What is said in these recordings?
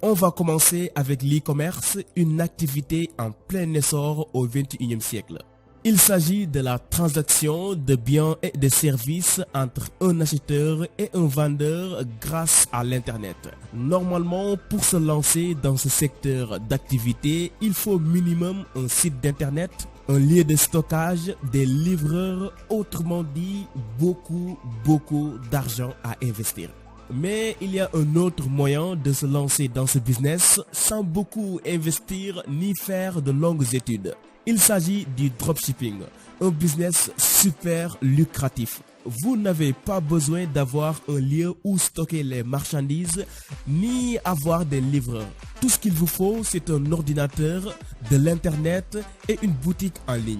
On va commencer avec l'e-commerce, une activité en plein essor au XXIe siècle. Il s'agit de la transaction de biens et de services entre un acheteur et un vendeur grâce à l'Internet. Normalement, pour se lancer dans ce secteur d'activité, il faut minimum un site d'Internet, un lieu de stockage, des livreurs, autrement dit, beaucoup d'argent à investir. Mais il y a un autre moyen de se lancer dans ce business sans beaucoup investir ni faire de longues études. Il s'agit du dropshipping, un business super lucratif. Vous n'avez pas besoin d'avoir un lieu où stocker les marchandises ni avoir des livreurs. Tout ce qu'il vous faut, c'est un ordinateur, de l'internet et une boutique en ligne.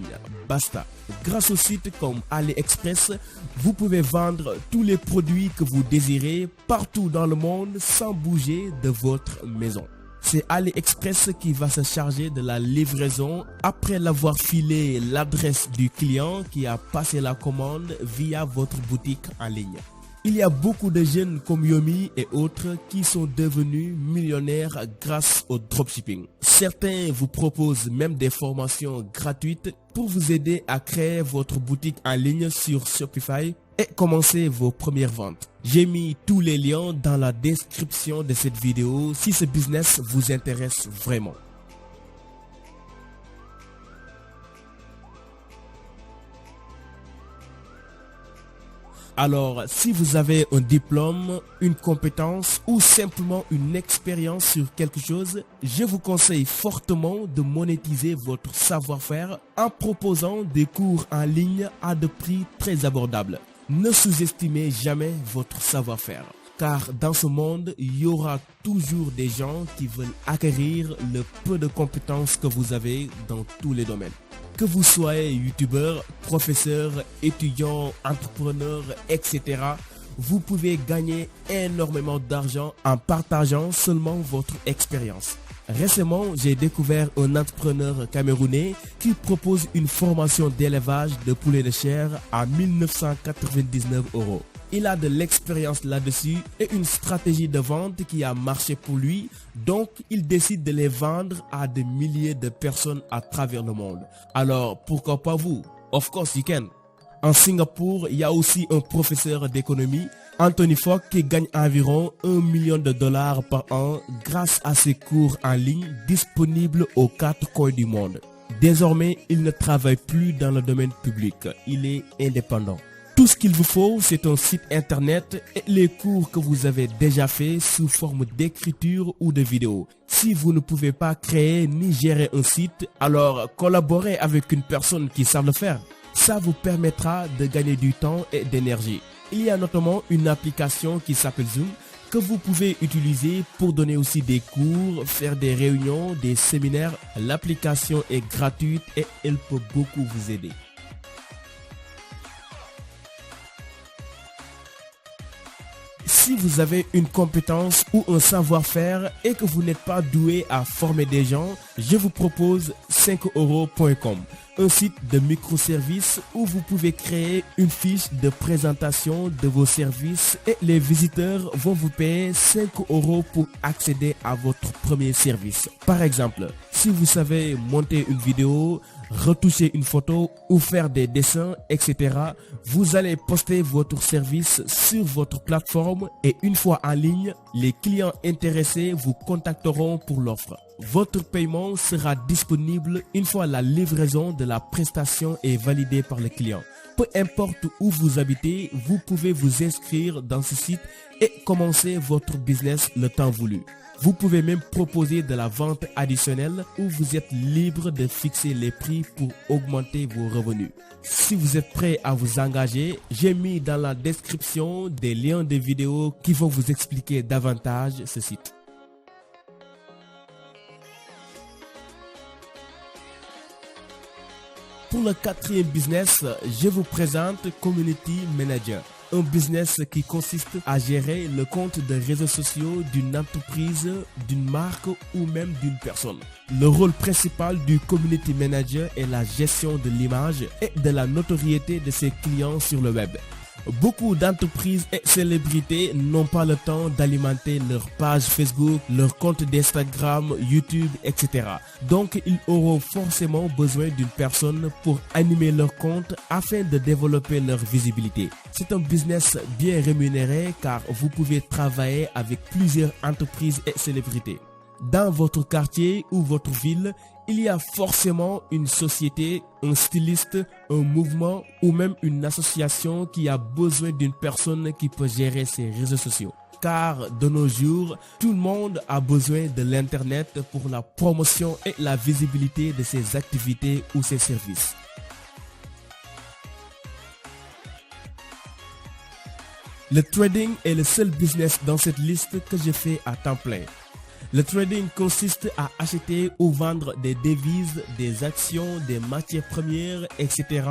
Basta. Grâce aux sites comme AliExpress, vous pouvez vendre tous les produits que vous désirez partout dans le monde sans bouger de votre maison. C'est AliExpress qui va se charger de la livraison après l'avoir filé l'adresse du client qui a passé la commande via votre boutique en ligne. Il y a beaucoup de jeunes comme Yomi et autres qui sont devenus millionnaires grâce au dropshipping. Certains vous proposent même des formations gratuites pour vous aider à créer votre boutique en ligne sur Shopify et commencer vos premières ventes. J'ai mis tous les liens dans la description de cette vidéo si ce business vous intéresse vraiment. Alors, si vous avez un diplôme, une compétence ou simplement une expérience sur quelque chose, je vous conseille fortement de monétiser votre savoir-faire en proposant des cours en ligne à des prix très abordables. Ne sous-estimez jamais votre savoir-faire, car dans ce monde, il y aura toujours des gens qui veulent acquérir le peu de compétences que vous avez dans tous les domaines. Que vous soyez youtubeur, professeur, étudiant, entrepreneur, etc., vous pouvez gagner énormément d'argent en partageant seulement votre expérience. Récemment, j'ai découvert un entrepreneur camerounais qui propose une formation d'élevage de poulets de chair à 1999 €. Il a de l'expérience là-dessus et une stratégie de vente qui a marché pour lui, donc il décide de les vendre à des milliers de personnes à travers le monde. Alors, pourquoi pas vous? Of course you can. En Singapour, il y a aussi un professeur d'économie, Anthony Fogg, qui gagne environ $1 million par an grâce à ses cours en ligne disponibles aux 4 coins du monde. Désormais, il ne travaille plus dans le domaine public, il est indépendant. Tout ce qu'il vous faut, c'est un site internet et les cours que vous avez déjà fait sous forme d'écriture ou de vidéo. Si vous ne pouvez pas créer ni gérer un site, alors collaborez avec une personne qui sait le faire. Ça vous permettra de gagner du temps et d'énergie. Il y a notamment une application qui s'appelle Zoom que vous pouvez utiliser pour donner aussi des cours, faire des réunions, des séminaires. L'application est gratuite et elle peut beaucoup vous aider. Si vous avez une compétence ou un savoir-faire et que vous n'êtes pas doué à former des gens, je vous propose 5euros.com, un site de microservices où vous pouvez créer une fiche de présentation de vos services et les visiteurs vont vous payer 5 € pour accéder à votre premier service. Par exemple, si vous savez monter une vidéo, retoucher une photo ou faire des dessins, etc., vous allez poster votre service sur votre plateforme et une fois en ligne, les clients intéressés vous contacteront pour l'offre. Votre paiement sera disponible une fois la livraison de la prestation est validée par le client. Peu importe où vous habitez, vous pouvez vous inscrire dans ce site et commencer votre business le temps voulu. Vous pouvez même proposer de la vente additionnelle où vous êtes libre de fixer les prix pour augmenter vos revenus. Si vous êtes prêt à vous engager, j'ai mis dans la description des liens de vidéos qui vont vous expliquer davantage ce site. Pour le quatrième business, je vous présente Community Manager. Un business qui consiste à gérer le compte de réseaux sociaux d'une entreprise, d'une marque ou même d'une personne. Le rôle principal du Community Manager est la gestion de l'image et de la notoriété de ses clients sur le web. Beaucoup d'entreprises et célébrités n'ont pas le temps d'alimenter leur page Facebook, leur compte d'Instagram, YouTube, etc. Donc, ils auront forcément besoin d'une personne pour animer leur compte afin de développer leur visibilité. C'est un business bien rémunéré car vous pouvez travailler avec plusieurs entreprises et célébrités. Dans votre quartier ou votre ville, il y a forcément une société, un styliste, un mouvement ou même une association qui a besoin d'une personne qui peut gérer ses réseaux sociaux. Car de nos jours, tout le monde a besoin de l'Internet pour la promotion et la visibilité de ses activités ou ses services. Le trading est le seul business dans cette liste que je fais à temps plein. Le trading consiste à acheter ou vendre des devises, des actions, des matières premières, etc.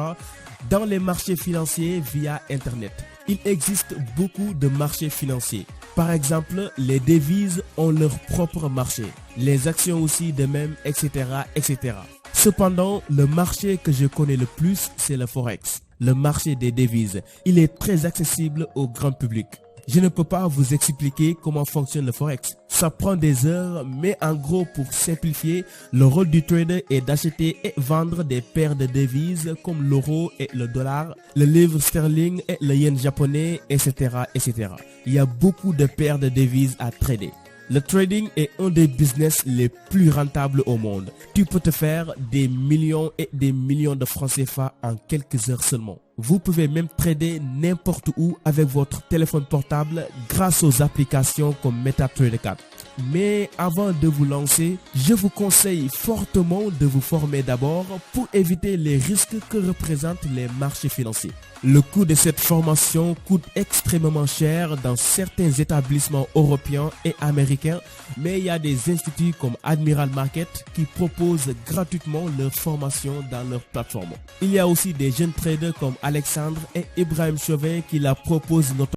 dans les marchés financiers via Internet. Il existe beaucoup de marchés financiers. Par exemple, les devises ont leur propre marché, les actions aussi de même, etc., etc. Cependant, le marché que je connais le plus, c'est le Forex, le marché des devises. Il est très accessible au grand public. Je ne peux pas vous expliquer comment fonctionne le Forex. Ça prend des heures, mais en gros, pour simplifier, le rôle du trader est d'acheter et vendre des paires de devises comme l'euro et le dollar, le livre sterling et le yen japonais, etc., etc. Il y a beaucoup de paires de devises à trader. Le trading est un des business les plus rentables au monde. Tu peux te faire des millions et des millions de francs CFA en quelques heures seulement. Vous pouvez même trader n'importe où avec votre téléphone portable grâce aux applications comme MetaTrader 4. Mais avant de vous lancer, je vous conseille fortement de vous former d'abord pour éviter les risques que représentent les marchés financiers. Le coût de cette formation coûte extrêmement cher dans certains établissements européens et américains, mais il y a des instituts comme Admiral Market qui proposent gratuitement leur formation dans leur plateforme. Il y a aussi des jeunes traders comme Alexandre et Ibrahim Chauvin qui la proposent notamment.